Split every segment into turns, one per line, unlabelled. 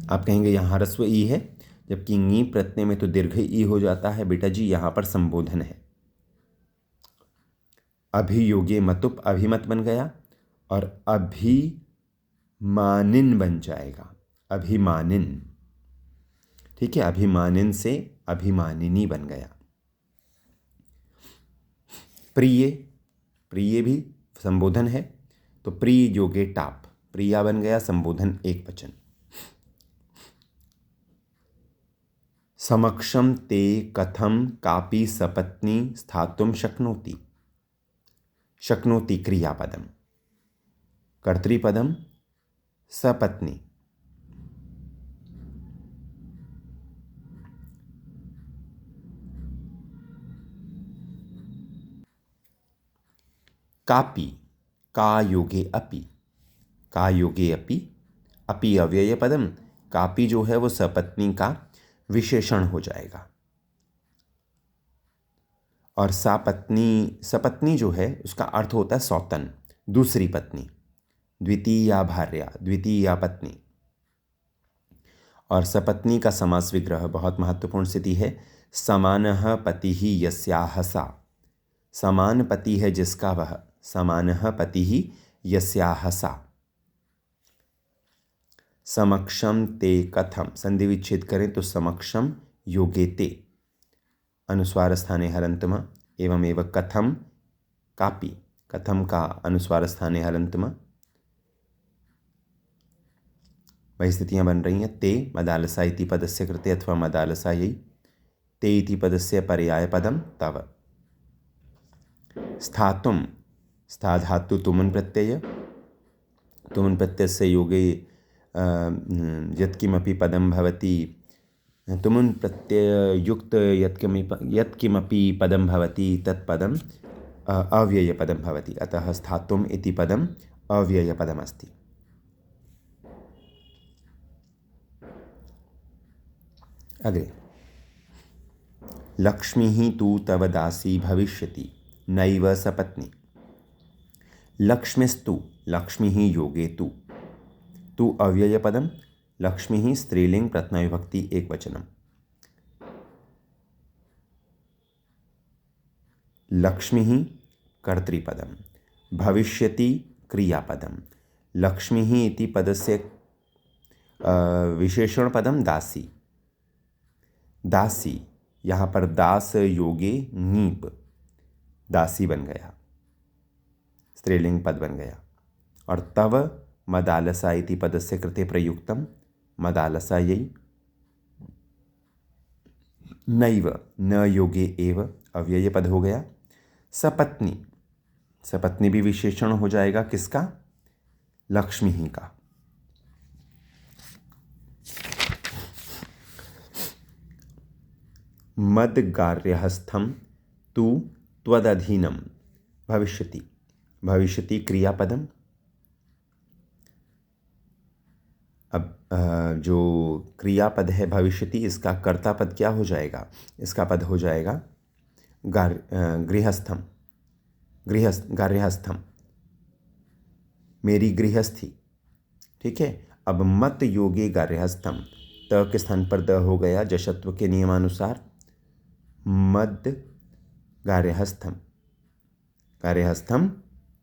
आप कहेंगे यहाँ ह्रस्व ई है, जबकि ङी प्रत्यय में तो दीर्घ ई हो जाता है। बेटा जी यहाँ पर संबोधन है। अभियोगे मतुप अभिमत बन गया और अभिमानिन बन जाएगा। अभिमानिन, ठीक है, अभिमानिन से अभिमानिनी बन गया। प्रिय, प्रिय भी संबोधन है, तो प्रिय योगे टाप, प्रिया बन गया, संबोधन एक वचन। समक्षम ते कथम कापि सपत्नी स्थातुम शक्नोति। शक्नोति क्रियापदम, कर्तृपदम सपत्नी। कापि, का योगे अपि, का योगे अपि, अपि अव्यय पदम, कापि जो है वो सपत्नी का विशेषण हो जाएगा। और सापत्नी, सपत्नी जो है उसका अर्थ होता है सौतन, दूसरी पत्नी, द्वितीया भार्या, द्वितीया पत्नी। और सपत्नी का समास विग्रह बहुत महत्वपूर्ण स्थिति है। समानः पतिः यस्याः सा, समान पति है जिसका वह, समानः पतिः यस्याः सा। समक्षम ते कथम, संधि विच्छेद करें तो समक्षम योगे ते, अनुस्वार स्थाने हलन्तम, एवं एव कथम कापि, कथम का अनुस्वार स्थाने हलन्तम। वही स्थितियां बन रही हैं। ते मदालसा इति पदस्य कृते अथवा मदालसायै, ते इति पदस्य पर्याय पदम तव। स्थातुम, स्था धातु तुमुन प्रत्यय, तुमुन प्रत्ययस्य योगे यत्किमपि पदम भवति, तुमुन प्रत्यय युक्त यत्किमपि पदम भवति तत्पदम अव्यय पदम भवति, अतः स्थातुम इति पदम अव्यय पदम अस्ति। अग्रे, लक्ष्मी तु तव दासी भविष्यति नैव सपत्नी। लक्ष्मीस्तु, लक्ष्मी योगे तु, तु अव्यय पदम, लक्ष्मी स्त्रीलिंग प्रथमा विभक्ति एक वचनम। लक्ष्मी कर्तृपदम, भविष्यति क्रियापदम, लक्ष्मी इति पदस्य विशेषण पदम दासी। दासी, यहाँ पर दास योगे नीप, दासी बन गया, स्त्रीलिंग पद बन गया। और तव मदालसा इति पदस्य कृते प्रयुक्तम, मदालसायै। नैव, न योगे एव, अव्यय पद हो गया। सपत्नी, सपत्नी भी विशेषण हो जाएगा, किसका? लक्ष्मी ही का। मद्गार्यहस्थम तु त्वदधीनम भविष्यति, भविष्यति क्रियापदम। अब जो क्रियापद है भविष्यति, इसका कर्ता पद क्या हो जाएगा? इसका पद हो जाएगा गृहस्थम, गार्हस्थम, मेरी गृहस्थी। ठीक है। अब मत योगे गार्हस्थम, त के स्थान पर द हो गया जशत्व के नियमानुसार। मद गार्हस्थम, गार्हस्थम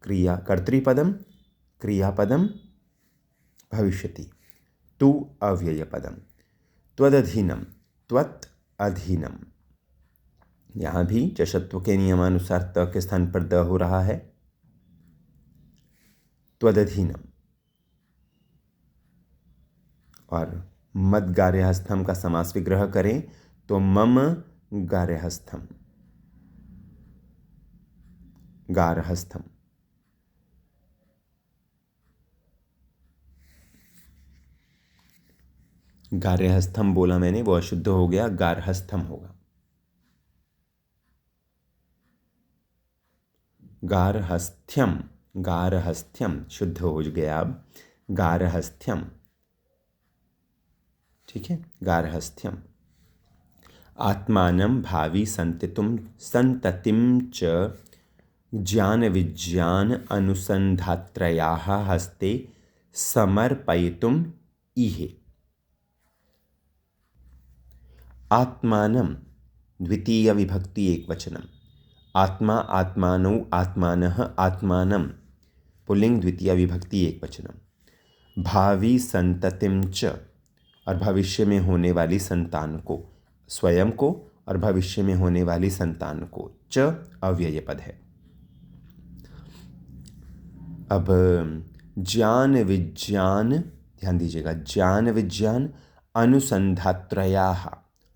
क्रिया कर्तृपदम, क्रियापदम भविष्यति। तु अव्यय पदम। त्वदधीनम, त्वत् अधीनम, यहाँ भी जशत्व के नियमानुसार त के स्थान पर द हो रहा है। त्वदधीनम। और मद गार्हस्थम का समास विग्रह करें तो मम गार्हस्थम, गार्हस्थम। गार्हस्थम बोला मैंने, वो अशुद्ध हो गया, गार्हस्थम होगा। गार्हस्थ्यम, गार्हस्थ्यम शुद्ध हो गया अब, गार्हस्थ्यम। ठीक है, गार्हस्थ्यम। आत्मानं भावी संततिम च ज्ञान विज्ञान अनुसंधात्रयाः हस्ते समर्पयितुम इहे। आत्मानं द्वितीय विभक्ति एकवचनम। आत्मा, आत्मानौ, आत्मानः, आत्मानं पुल्लिंग द्वितीय विभक्ति एकवचनम। भावी संततिं च, और भविष्य में होने वाली संतान को, स्वयं को और भविष्य में होने वाली संतान को। च अव्यय पद है। अब ज्ञान विज्ञान, ध्यान दीजिएगा, ज्ञान विज्ञान अनुसंधात्रयाः,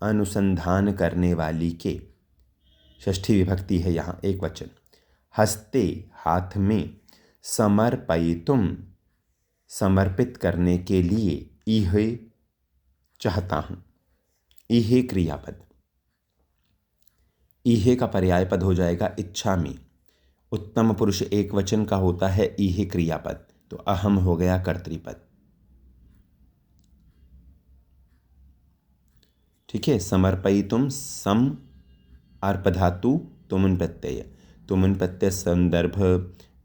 अनुसंधान करने वाली के, षष्ठी विभक्ति है यहाँ एक वचन। हस्ते हाथ में, समर्पयितुम समर्पित करने के लिए, इह चाहता हूँ, इह क्रियापद। इह का पर्याय पद हो जाएगा इच्छामि। उत्तम पुरुष एक वचन का होता है इह क्रियापद, तो अहम हो गया कर्तृपद। ठीक है। समर्पयितुम, सम अर्पधातु तुमुन प्रत्यय, तुमुन प्रत्यय संदर्भ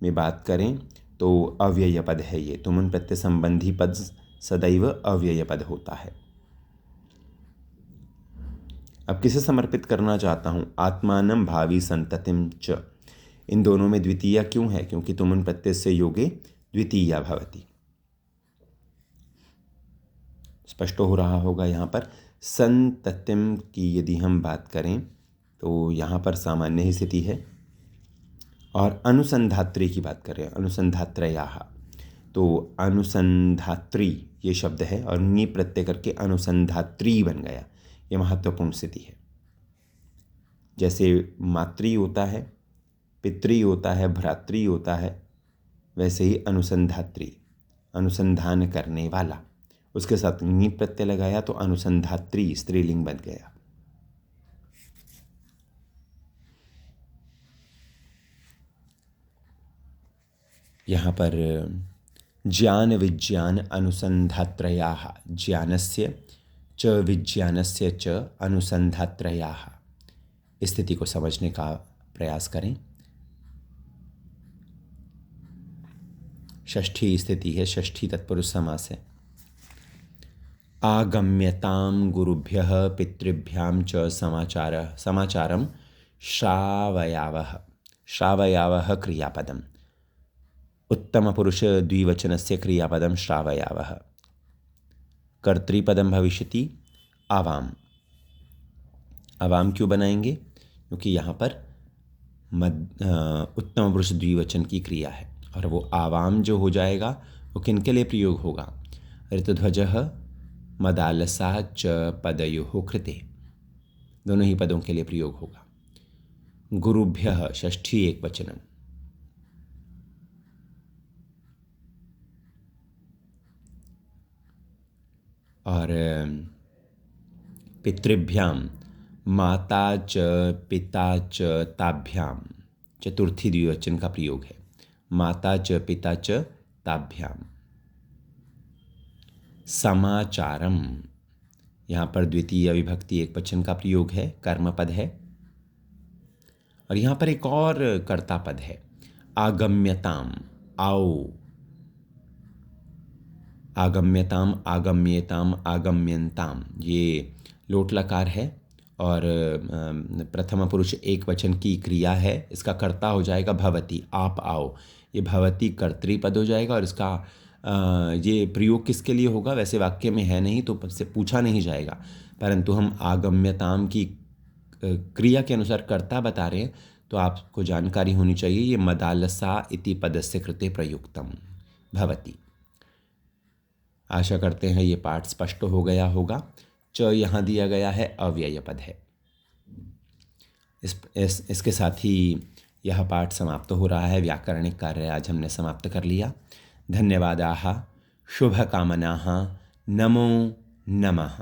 में बात करें तो अव्यय पद है ये। तुमुन प्रत्यय संबंधी पद सदैव अव्यय पद होता है। अब किसे समर्पित करना चाहता हूँ? आत्मानं भावी संततिं च। इन दोनों में द्वितीया क्यों है? क्योंकि तुमुन प्रत्यय से योगे द्वितीया भवति। स्पष्ट हो रहा होगा यहाँ पर। संततिम की यदि हम बात करें तो यहाँ पर सामान्य ही स्थिति है। और अनुसंधात्री की बात करें, अनुसंधात्रयाः, तो अनुसंधात्री ये शब्द है और नी प्रत्यय करके अनुसंधात्री बन गया। ये महत्वपूर्ण स्थिति है। जैसे मातृ होता है, पितृ होता है, भ्रातृ होता है, वैसे ही अनुसंधात्री, अनुसंधान करने वाला, उसके साथ नी प्रत्यय लगाया तो अनुसंधात्री स्त्रीलिंग बन गया। यहाँ पर ज्ञान विज्ञान अनुसंधात्रयाः, ज्ञानस्य च विज्ञानस्य च अनुसंधात्रयाः, स्थिति को समझने का प्रयास करें। षष्ठी स्थिति है, षष्ठी तत्पुरुष समास है। आगम्यतां गुरुभ्यः पितृभ्यां च समाचारं श्रावयावः, श्रावयावः क्रियापदम्। उत्तम पुरुष द्विवचनस्य क्रियापदं श्रावयावः। कर्तृपदं भविष्यति आवाम। आवाम क्यों बनाएंगे? क्योंकि यहाँ पर उत्तम पुरुष द्विवचन की क्रिया है और वो आवाम जो हो जाएगा वो किनके लिए प्रयोग होगा? ऋतुध्वजः मदालसा च पदयोः कृते, दोनों ही पदों के लिए प्रयोग होगा। गुरुभ्यः षष्ठी एक वचनम। और पितृभ्यां माता च पिता च ताभ्याम, चतुर्थी द्विवचन का प्रयोग है। माता च पिता च ताभ्याम। समाचारम, यहाँ पर द्वितीय विभक्ति एक वचन का प्रयोग है, कर्मपद है। और यहाँ पर एक और कर्ता पद है, आगम्यताम, आओ। आगम्यताम, आगम्येताम, आगम्यन्ताम, ये लोट लकार है और प्रथम पुरुष एक वचन की क्रिया है। इसका कर्ता हो जाएगा भवति, आप आओ। ये भवति कर्तृपद हो जाएगा और इसका ये प्रयोग किसके लिए होगा? वैसे वाक्य में है नहीं तो से पूछा नहीं जाएगा, परंतु हम आगम्यताम की क्रिया के अनुसार कर्ता बता रहे हैं तो आपको जानकारी होनी चाहिए। ये मदालसा इति पदस्य कृते प्रयुक्तम भवति। आशा करते हैं ये पाठ स्पष्ट हो गया होगा। च यहाँ दिया गया है, अव्यय पद है। इसके साथ ही यह पाठ समाप्त हो रहा है। व्याकरणिक कार्य आज हमने समाप्त कर लिया। धन्यवादाः, शुभकामनाः, नमो नमः।